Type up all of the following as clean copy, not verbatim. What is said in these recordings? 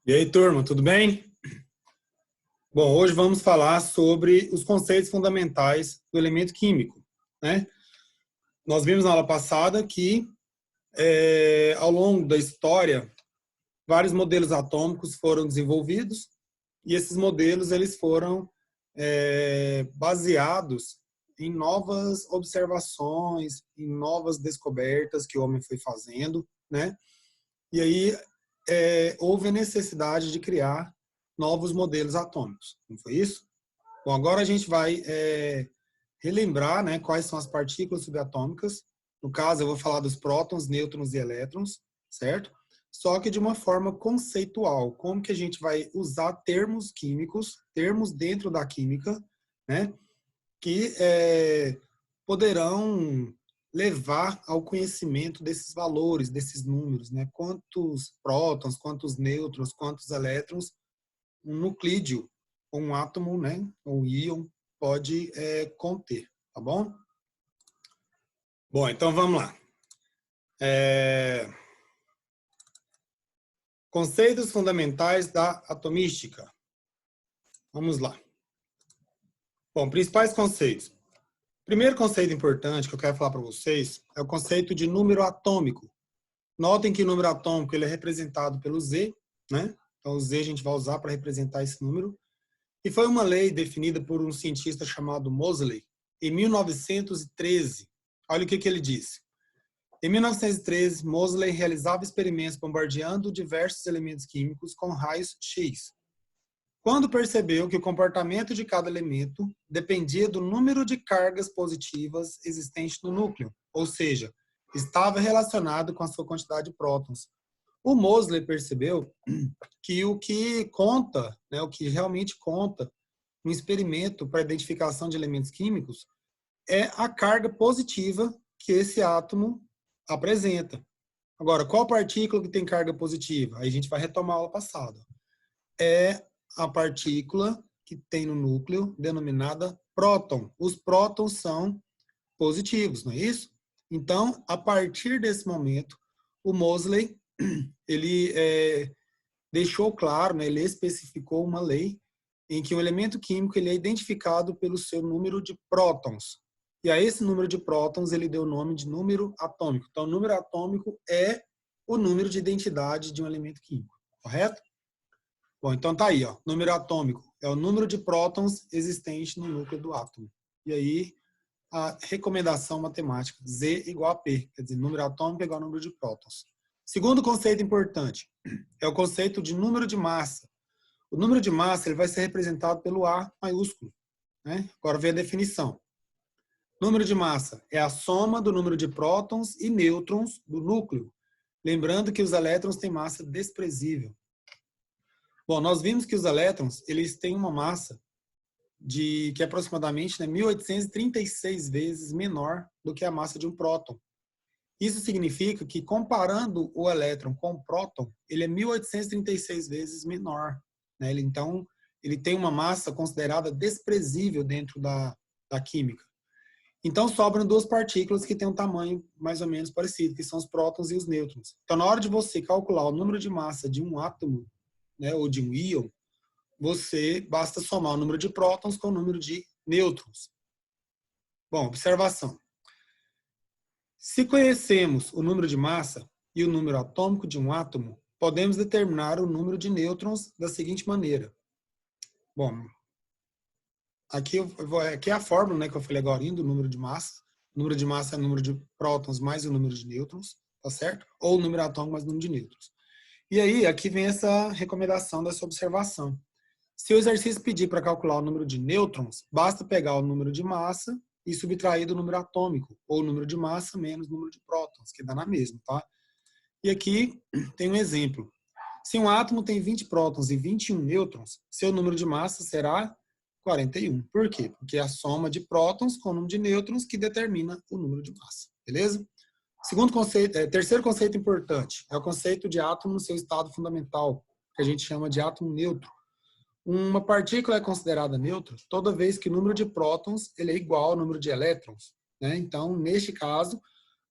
E aí, turma, tudo bem? Bom, hoje vamos falar sobre os conceitos fundamentais do elemento químico, né? Nós vimos na aula passada que, ao longo da história, vários modelos atômicos foram desenvolvidos e esses modelos eles foram baseados em novas observações, em novas descobertas que o homem foi fazendo, né? E aí houve a necessidade de criar novos modelos atômicos, não foi isso? Bom, agora a gente vai relembrar, né, quais são as partículas subatômicas. No caso, eu vou falar dos prótons, nêutrons e elétrons, certo? Só que de uma forma conceitual. Como que a gente vai usar termos químicos, termos dentro da química, né, que poderão levar ao conhecimento desses valores, desses números, né? Quantos prótons, quantos nêutrons, quantos elétrons um nuclídeo, ou um átomo, né, ou um íon, pode conter, tá bom? Bom, então vamos lá. Conceitos fundamentais da atomística. Vamos lá. Bom, principais conceitos. Primeiro conceito importante que eu quero falar para vocês é o conceito de número atômico. Notem que o número atômico ele é representado pelo Z, né? Então o Z a gente vai usar para representar esse número. E foi uma lei definida por um cientista chamado Moseley em 1913. Olha o que ele disse. Em 1913, Moseley realizava experimentos bombardeando diversos elementos químicos com raios X. Quando percebeu que o comportamento de cada elemento dependia do número de cargas positivas existentes no núcleo, ou seja, estava relacionado com a sua quantidade de prótons. O Moseley percebeu que o que conta, né, o que realmente conta no experimento para identificação de elementos químicos é a carga positiva que esse átomo apresenta. Agora, qual partícula que tem carga positiva? Aí a gente vai retomar a aula passada. É a partícula que tem no núcleo denominada próton. Os prótons são positivos, não é isso? Então, a partir desse momento, o Moseley ele deixou claro, né, ele especificou uma lei em que o elemento químico ele é identificado pelo seu número de prótons. E a esse número de prótons ele deu o nome de número atômico. Então, o número atômico é o número de identidade de um elemento químico, correto? Bom, então tá aí, ó. Número atômico é o número de prótons existente no núcleo do átomo. E aí, a recomendação matemática, Z igual a P, quer dizer, número atômico é igual ao número de prótons. Segundo conceito importante é o conceito de número de massa. O número de massa ele vai ser representado pelo A maiúsculo, né? Agora vem a definição. Número de massa é a soma do número de prótons e nêutrons do núcleo. Lembrando que os elétrons têm massa desprezível. Bom, nós vimos que os elétrons eles têm uma massa que é aproximadamente 1836 vezes menor do que a massa de um próton. Isso significa que, comparando o elétron com o próton, ele é 1836 vezes menor, né? Então, ele tem uma massa considerada desprezível dentro da química. Então, sobram duas partículas que têm um tamanho mais ou menos parecido, que são os prótons e os nêutrons. Então, na hora de você calcular o número de massa de um átomo, né, ou de um íon, basta somar o número de prótons com o número de nêutrons. Bom, observação. Se conhecemos o número de massa e o número atômico de um átomo, podemos determinar o número de nêutrons da seguinte maneira. Bom, aqui é a fórmula, né, que eu falei agora, do número de massa. O número de massa é o número de prótons mais o número de nêutrons, tá certo? Ou o número atômico mais o número de nêutrons. E aí, aqui vem essa recomendação dessa observação. Se o exercício pedir para calcular o número de nêutrons, basta pegar o número de massa e subtrair do número atômico, ou o número de massa menos o número de prótons, que dá na mesma, tá? E aqui tem um exemplo. Se um átomo tem 20 prótons e 21 nêutrons, seu número de massa será 41. Por quê? Porque é a soma de prótons com o número de nêutrons que determina o número de massa, beleza? Segundo conceito, terceiro conceito importante é o conceito de átomo no seu estado fundamental, que a gente chama de átomo neutro. Uma partícula é considerada neutra toda vez que o número de prótons ele é igual ao número de elétrons, né? Então, neste caso,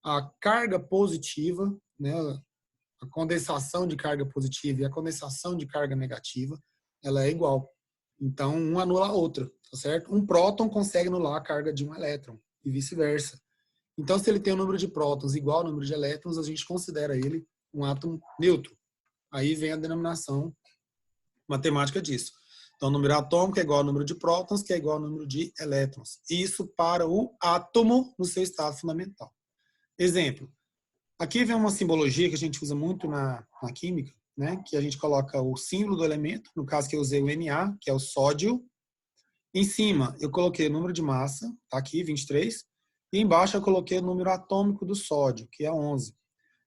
a carga positiva, né, a a condensação de carga positiva e a condensação de carga negativa, ela é igual. Então, um anula a outra, tá certo? Um próton consegue anular a carga de um elétron e vice-versa. Então, se ele tem um número de prótons igual ao número de elétrons, a gente considera ele um átomo neutro. Aí vem a denominação matemática disso. Então, o número atômico é igual ao número de prótons, que é igual ao número de elétrons. Isso para o átomo no seu estado fundamental. Exemplo. Aqui vem uma simbologia que a gente usa muito na química, né? Que a gente coloca o símbolo do elemento, no caso que eu usei o Na, que é o sódio. Em cima, eu coloquei o número de massa, tá aqui, 23. E embaixo eu coloquei o número atômico do sódio, que é 11.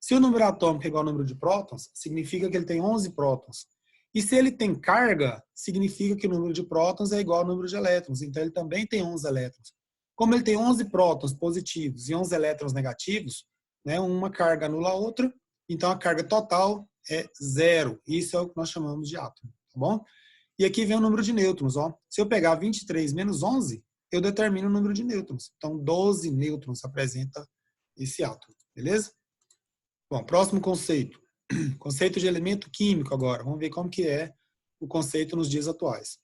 Se o número atômico é igual ao número de prótons, significa que ele tem 11 prótons. E se ele tem carga, significa que o número de prótons é igual ao número de elétrons. Então, ele também tem 11 elétrons. Como ele tem 11 prótons positivos e 11 elétrons negativos, né, uma carga anula a outra, então a carga total é 0. Isso é o que nós chamamos de átomo, tá bom? E aqui vem o número de nêutrons. Ó. Se eu pegar 23 menos 11, eu determino o número de nêutrons. Então, 12 nêutrons apresenta esse átomo, beleza? Bom, próximo conceito. Conceito de elemento químico agora. Vamos ver como que é o conceito nos dias atuais.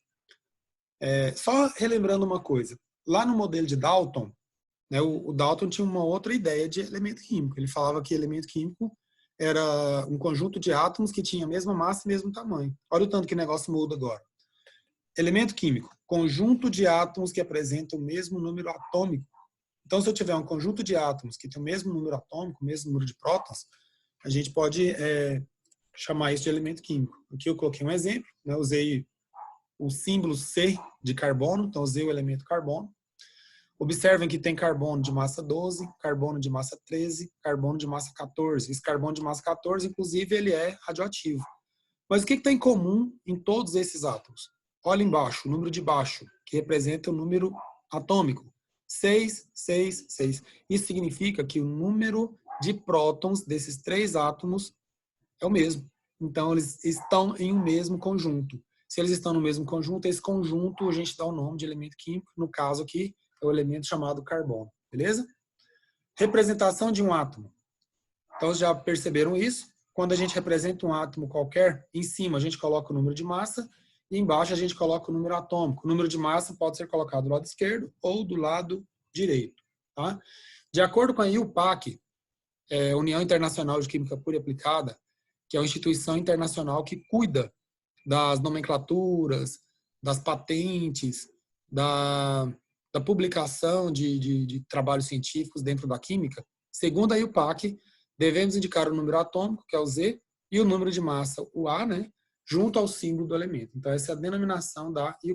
Só relembrando uma coisa. Lá no modelo de Dalton, né, o Dalton tinha uma outra ideia de elemento químico. Ele falava que elemento químico era um conjunto de átomos que tinha a mesma massa e mesmo tamanho. Olha o tanto que o negócio muda agora. Elemento químico, conjunto de átomos que apresentam o mesmo número atômico. Então, se eu tiver um conjunto de átomos que tem o mesmo número atômico, o mesmo número de prótons, a gente pode chamar isso de elemento químico. Aqui eu coloquei um exemplo, né? Usei o símbolo C de carbono, então usei o elemento carbono. Observem que tem carbono de massa 12, carbono de massa 13, carbono de massa 14. Esse carbono de massa 14, inclusive, ele é radioativo. Mas o que tem em comum em todos esses átomos? Olha embaixo, o número de baixo, que representa o número atômico. 6, 6, 6. Isso significa que o número de prótons desses 3 átomos é o mesmo. Então, eles estão em um mesmo conjunto. Se eles estão no mesmo conjunto, esse conjunto a gente dá o nome de elemento químico. No caso aqui, é o elemento chamado carbono. Beleza? Representação de um átomo. Então, já perceberam isso? Quando a gente representa um átomo qualquer, em cima a gente coloca o número de massa e embaixo a gente coloca o número atômico. O número de massa pode ser colocado do lado esquerdo ou do lado direito. Tá? De acordo com a IUPAC, União Internacional de Química Pura e Aplicada, que é uma instituição internacional que cuida das nomenclaturas, das patentes, da publicação de trabalhos científicos dentro da química. Segundo a IUPAC, devemos indicar o número atômico, que é o Z, e o número de massa, o A, né, junto ao símbolo do elemento. Então, essa é a denominação da IUPAC.